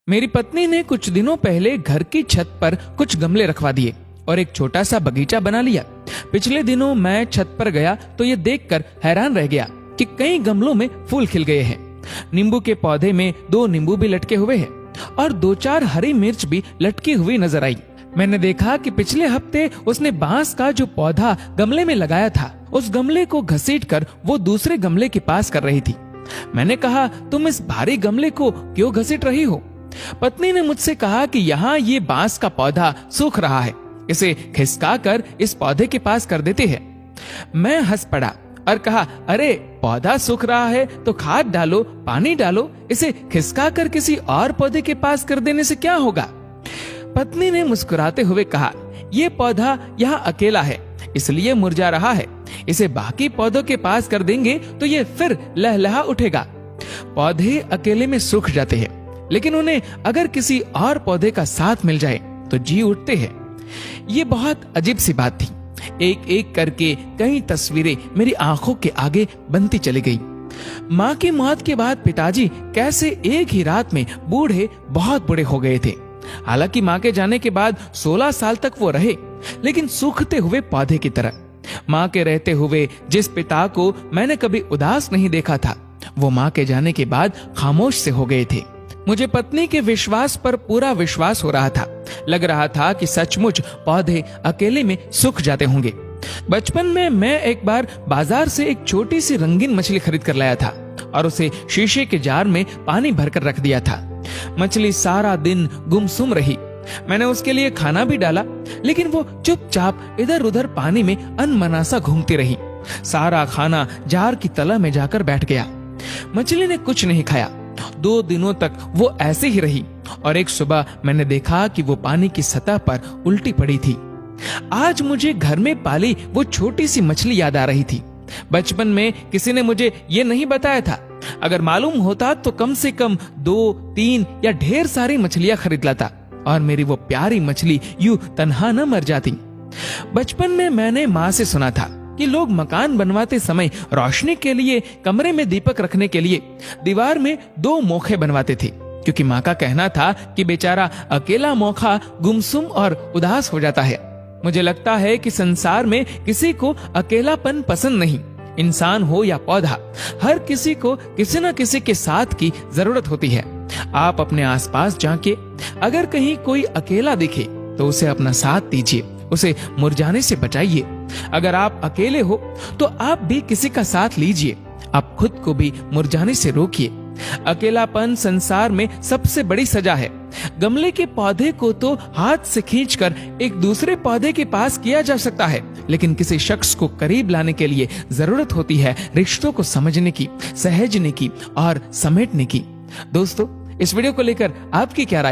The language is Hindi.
मेरी पत्नी ने कुछ दिनों पहले घर की छत पर कुछ गमले रखवा दिए और एक छोटा सा बगीचा बना लिया। पिछले दिनों मैं छत पर गया तो ये देखकर हैरान रह गया कि कई गमलों में फूल खिल गए हैं। नींबू के पौधे में 2 नींबू भी लटके हुए हैं और 2-4 हरी मिर्च भी लटकी हुई नजर आई। मैंने देखा कि पिछले हफ्ते उसने बांस का जो पौधा गमले में लगाया था, उस गमले को घसीटकर वो दूसरे गमले के पास कर रही थी। मैंने कहा, तुम इस भारी गमले को क्यों घसीट रही हो? पत्नी ने मुझसे कहा कि यहाँ ये बांस का पौधा सूख रहा है, इसे खिसकाकर इस पौधे के पास कर देते हैं। मैं हंस पड़ा और कहा, अरे पौधा सूख रहा है तो खाद डालो, पानी डालो, इसे खिसकाकर किसी और पौधे के पास कर देने से क्या होगा? पत्नी ने मुस्कुराते हुए कहा, ये पौधा यहाँ अकेला है इसलिए मुरझा रहा है, इसे बाकी पौधों के पास कर देंगे तो ये फिर लहलहा उठेगा। पौधे अकेले में सूख जाते हैं, लेकिन उन्हें अगर किसी और पौधे का साथ मिल जाए तो जी उठते हैं। ये बहुत अजीब सी बात थी। एक एक करके कई तस्वीरें मेरी आंखों के आगे बनती चली गई। माँ की मौत के बाद पिताजी कैसे एक ही रात में बहुत बूढ़े हो गए थे। हालांकि माँ के जाने के बाद 16 साल तक वो रहे, लेकिन सूखते हुए पौधे की तरह। माँ के रहते हुए जिस पिता को मैंने कभी उदास नहीं देखा था, वो माँ के जाने के बाद खामोश से हो गए थे। मुझे पत्नी के विश्वास पर पूरा विश्वास हो रहा था। लग रहा था कि सचमुच पौधे अकेले में सूख जाते होंगे। बचपन में मैं एक बार बाजार से एक छोटी सी रंगीन मछली खरीद कर लाया था और उसे शीशे के जार में पानी भरकर रख दिया था। मछली सारा दिन गुमसुम रही। मैंने उसके लिए खाना भी डाला, लेकिन वो चुपचाप इधर उधर पानी में अनमनासा घूमती रही। सारा खाना जार की तला में जाकर बैठ गया। मछली ने कुछ नहीं खाया। 2 दिनों तक वो ऐसे ही रही और एक सुबह मैंने देखा कि वो पानी की सतह पर उल्टी पड़ी थी। आज मुझे घर में पाली वो छोटी सी मछली याद आ रही थी। बचपन में किसी ने मुझे ये नहीं बताया था। अगर मालूम होता तो कम से कम 2-3 या ढेर सारी मछलियां खरीद लाता और मेरी वो प्यारी मछली यूं तन्हा न मर जाती। बचपन में मैंने माँ से सुना था कि लोग मकान बनवाते समय रोशनी के लिए कमरे में दीपक रखने के लिए दीवार में 2 मोखे बनवाते थे, क्योंकि माँ का कहना था कि बेचारा अकेला मोखा गुमसुम और उदास हो जाता है। मुझे लगता है कि संसार में किसी को अकेलापन पसंद नहीं। इंसान हो या पौधा, हर किसी को किसी न किसी के साथ की जरूरत होती है। आप अपने आसपास झांकिए, अगर कहीं कोई अकेला दिखे तो उसे अपना साथ दीजिए, उसे मुरझाने से बचाइए। अगर आप अकेले हो तो आप भी किसी का साथ लीजिए, आप खुद को भी मुरझाने से रोकिए। अकेलापन संसार में सबसे बड़ी सजा है। गमले के पौधे को तो हाथ से खींचकर एक दूसरे पौधे के पास किया जा सकता है, लेकिन किसी शख्स को करीब लाने के लिए जरूरत होती है रिश्तों को समझने की, सहेजने की और समेटने की। दोस्तों, इस वीडियो को लेकर आपकी क्या राय?